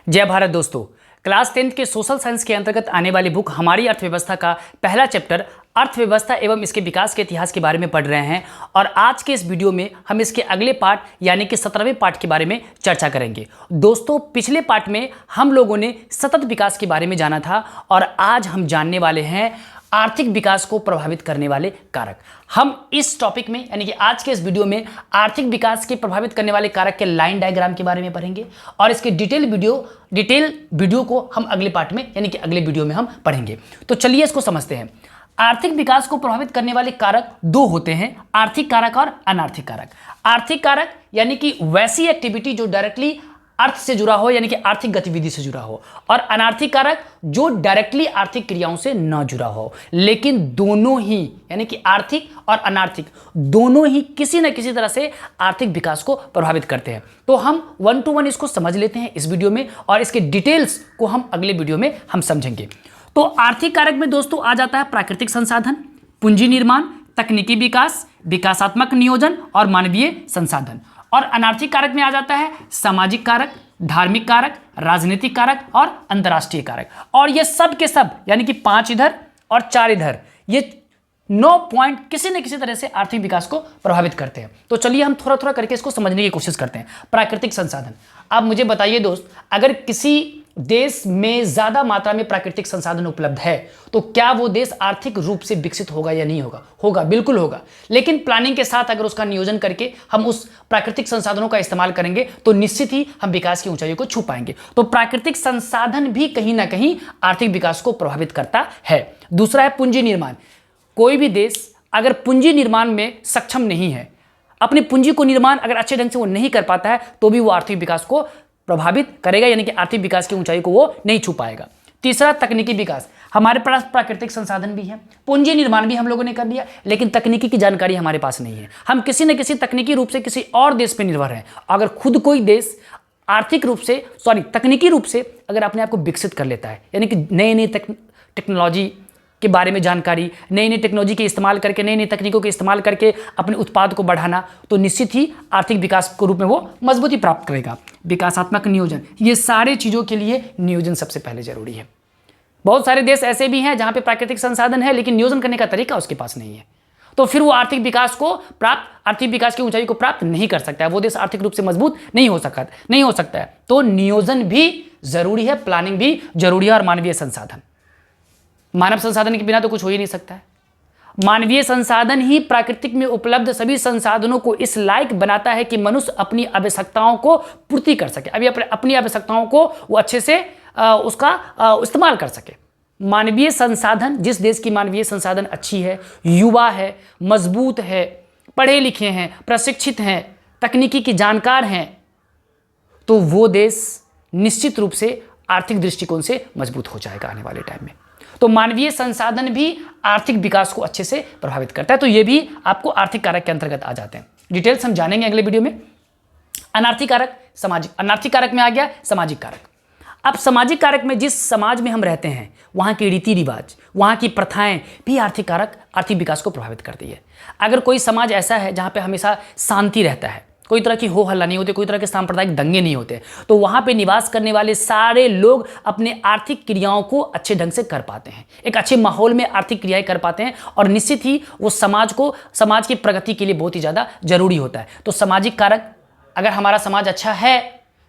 जय भारत दोस्तों। Class 10th के सोशल साइंस के अंतर्गत आने वाली बुक हमारी अर्थव्यवस्था का पहला चैप्टर अर्थव्यवस्था एवं इसके विकास के इतिहास के बारे में पढ़ रहे हैं और आज के इस वीडियो में हम इसके अगले पार्ट यानी कि 17वें पार्ट के बारे में चर्चा करेंगे। दोस्तों, पिछले पार्ट में हम लोगों ने सतत विकास के बारे में जाना था और आज हम जानने वाले हैं आर्थिक विकास को प्रभावित करने वाले कारक। हम इस टॉपिक में यानी कि आज के इस वीडियो में आर्थिक विकास के प्रभावित करने वाले कारक के लाइन डायग्राम के बारे में पढ़ेंगे और इसके डिटेल वीडियो को हम अगले पार्ट में यानी कि अगले वीडियो में हम पढ़ेंगे। तो चलिए इसको समझते हैं। आर्थिक विकास को प्रभावित करने वाले कारक दो होते हैं, आर्थिक कारक और अनार्थिक कारक। आर्थिक कारक यानी कि वैसी एक्टिविटी जो डायरेक्टली अर्थ से जुड़ा हो यानी कि आर्थिक गतिविधि से जुड़ा हो, और अनार्थिक कारक जो डायरेक्टली आर्थिक क्रियाओं से न जुड़ा हो, लेकिन दोनों ही यानी कि आर्थिक और अनार्थिक दोनों ही किसी न किसी तरह से आर्थिक विकास को प्रभावित करते हैं। तो हम 1 to 1 इसको समझ लेते हैं इस वीडियो में और इसके डिटेल्स को हम अगले वीडियो में हम समझेंगे। तो आर्थिक कारक में दोस्तों आ जाता है प्राकृतिक संसाधन, पूंजी निर्माण, तकनीकी विकास, विकासात्मक नियोजन और मानवीय संसाधन। और अनार्थिक कारक में आ जाता है सामाजिक कारक, धार्मिक कारक, राजनीतिक कारक और अंतर्राष्ट्रीय कारक। और ये सब के सब यानी कि 5 इधर और 4 इधर, ये 9 पॉइंट किसी न किसी तरह से आर्थिक विकास को प्रभावित करते हैं। तो चलिए हम थोड़ा थोड़ा करके इसको समझने की कोशिश करते हैं। प्राकृतिक संसाधन, आप मुझे बताइए दोस्त, अगर किसी देश में ज्यादा मात्रा में प्राकृतिक संसाधन उपलब्ध है तो क्या वो देश आर्थिक रूप से विकसित होगा या नहीं होगा? होगा, बिल्कुल होगा। लेकिन प्लानिंग के साथ अगर उसका नियोजन करके हम उस प्राकृतिक संसाधनों का इस्तेमाल करेंगे तो निश्चित ही हम विकास की ऊंचाइयों को छू पाएंगे। तो प्राकृतिक संसाधन भी कहीं ना कहीं आर्थिक विकास को प्रभावित करता है। दूसरा है पूंजी निर्माण। कोई भी देश अगर पूंजी निर्माण में सक्षम नहीं है, अपनी पूंजी को निर्माण अगर अच्छे ढंग से वो नहीं कर पाता है तो भी वो आर्थिक विकास को प्रभावित करेगा यानी कि आर्थिक विकास की ऊंचाई को वो नहीं छू पाएगा। तीसरा तकनीकी विकास। हमारे पास प्राकृतिक संसाधन भी है, पूंजी निर्माण भी हम लोगों ने कर लिया, लेकिन तकनीकी की जानकारी हमारे पास नहीं है। हम किसी न किसी तकनीकी रूप से किसी और देश पर निर्भर हैं। अगर खुद कोई देश तकनीकी रूप से अगर अपने आप को विकसित कर लेता है यानी कि नई नई टेक्नोलॉजी के बारे में जानकारी, नई नई टेक्नोलॉजी के इस्तेमाल करके, नई नई तकनीकों के इस्तेमाल करके अपने उत्पाद को बढ़ाना, तो निश्चित ही आर्थिक विकास के रूप में वो मजबूती प्राप्त करेगा। विकासात्मक नियोजन, ये सारे चीज़ों के लिए नियोजन सबसे पहले जरूरी है। बहुत सारे देश ऐसे भी हैं जहाँ पे प्राकृतिक संसाधन है लेकिन नियोजन करने का तरीका उसके पास नहीं है, तो फिर वो आर्थिक विकास की ऊंचाई को प्राप्त नहीं कर सकता है। वो देश आर्थिक रूप से मजबूत नहीं हो सकता है। तो नियोजन भी जरूरी है, प्लानिंग भी जरूरी है और मानवीय संसाधन। मानव संसाधन के बिना तो कुछ हो ही नहीं सकता है। मानवीय संसाधन ही प्राकृतिक में उपलब्ध सभी संसाधनों को इस लायक बनाता है कि मनुष्य अपनी आवश्यकताओं को पूर्ति कर सके, अपनी आवश्यकताओं को वो अच्छे से उसका इस्तेमाल कर सके। मानवीय संसाधन, जिस देश की मानवीय संसाधन अच्छी है, युवा है, मजबूत है, पढ़े लिखे हैं, प्रशिक्षित हैं, तकनीकी की जानकार हैं, तो वो देश निश्चित रूप से आर्थिक दृष्टिकोण से मजबूत हो जाएगा आने वाले टाइम में। तो मानवीय संसाधन भी आर्थिक विकास को अच्छे से प्रभावित करता है। तो ये भी आपको आर्थिक कारक के अंतर्गत आ जाते हैं। डिटेल्स हम जानेंगे अगले वीडियो में। अनार्थिक कारक, अनार्थिक कारक में आ गया सामाजिक कारक। अब सामाजिक कारक में जिस समाज में हम रहते हैं वहाँ के रीति रिवाज, वहाँ की प्रथाएं भी आर्थिक विकास को प्रभावित करती है। अगर कोई समाज ऐसा है जहाँ पे हमेशा शांति रहता है, कोई तरह की हो हल्ला नहीं होते, कोई तरह के सांप्रदायिक दंगे नहीं होते, तो वहाँ पे निवास करने वाले सारे लोग अपने आर्थिक क्रियाओं को अच्छे ढंग से कर पाते हैं, एक अच्छे माहौल में आर्थिक क्रियाएं कर पाते हैं और निश्चित ही वो समाज की प्रगति के लिए बहुत ही ज़्यादा जरूरी होता है। तो सामाजिक कारक, अगर हमारा समाज अच्छा है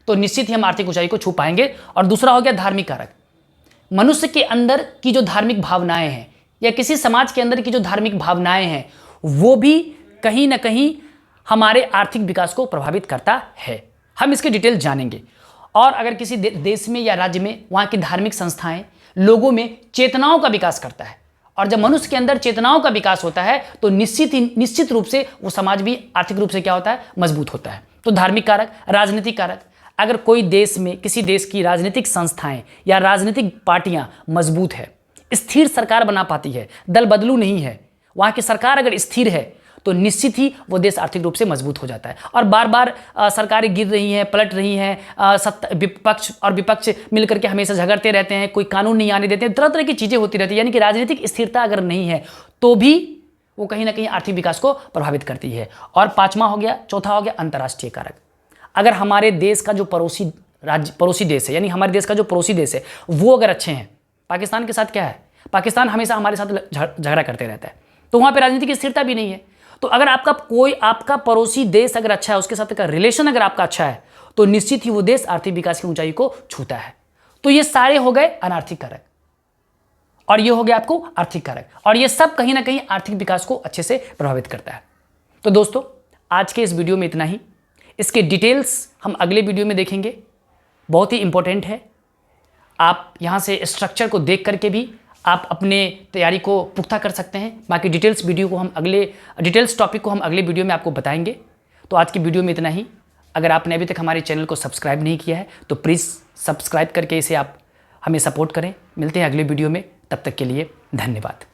तो निश्चित ही हम आर्थिक ऊंचाई को छू पाएंगे। और दूसरा हो गया धार्मिक कारक। मनुष्य के अंदर की जो धार्मिक भावनाएँ हैं या किसी समाज के अंदर की जो धार्मिक भावनाएँ हैं वो भी कहीं ना कहीं हमारे आर्थिक विकास को प्रभावित करता है। हम इसके डिटेल जानेंगे। और अगर किसी देश में या राज्य में वहाँ की धार्मिक संस्थाएं लोगों में चेतनाओं का विकास करता है, और जब मनुष्य के अंदर चेतनाओं का विकास होता है तो निश्चित रूप से वो समाज भी आर्थिक रूप से क्या होता है, मजबूत होता है। तो धार्मिक कारक। राजनीतिक कारक, अगर कोई देश में किसी देश की राजनीतिक संस्थाएं या राजनीतिक पार्टियां मजबूत है, स्थिर सरकार बना पाती है, दल बदलू नहीं है, वहाँ की सरकार अगर स्थिर है तो निश्चित ही वो देश आर्थिक रूप से मजबूत हो जाता है। और बार बार सरकारें गिर रही हैं, पलट रही हैं, विपक्ष मिलकर के हमेशा झगड़ते रहते हैं, कोई कानून नहीं आने देते हैं, तरह तरह की चीज़ें होती रहती है, यानी कि राजनीतिक स्थिरता अगर नहीं है तो भी वो कहीं ना कहीं आर्थिक विकास को प्रभावित करती है। और चौथा हो गया अंतर्राष्ट्रीय कारक। अगर हमारे देश का जो पड़ोसी राज्य पड़ोसी देश है, यानी हमारे देश का जो पड़ोसी देश है वो अगर अच्छे हैं, पाकिस्तान के साथ क्या है, पाकिस्तान हमेशा हमारे साथ झगड़ा करते रहता है, तो वहाँ पे राजनीतिक स्थिरता भी नहीं है। तो अगर आपका पड़ोसी देश अगर अच्छा है, उसके साथ का रिलेशन अगर आपका अच्छा है, तो निश्चित ही वो देश आर्थिक विकास की ऊंचाई को छूता है। तो ये सारे हो गए अनार्थिक कारक, और ये हो गया आपको आर्थिक कारक, और ये सब कहीं ना कहीं आर्थिक विकास को अच्छे से प्रभावित करता है। तो दोस्तों, आज के इस वीडियो में इतना ही। इसके डिटेल्स हम अगले वीडियो में देखेंगे, बहुत ही इंपॉर्टेंट है। आप यहाँ से स्ट्रक्चर को देख करके भी आप अपने तैयारी को पुख्ता कर सकते हैं। बाकी डिटेल्स टॉपिक को हम अगले वीडियो में आपको बताएंगे। तो आज की वीडियो में इतना ही। अगर आपने अभी तक हमारे चैनल को सब्सक्राइब नहीं किया है तो प्लीज़ सब्सक्राइब करके इसे आप हमें सपोर्ट करें। मिलते हैं अगले वीडियो में, तब तक के लिए धन्यवाद।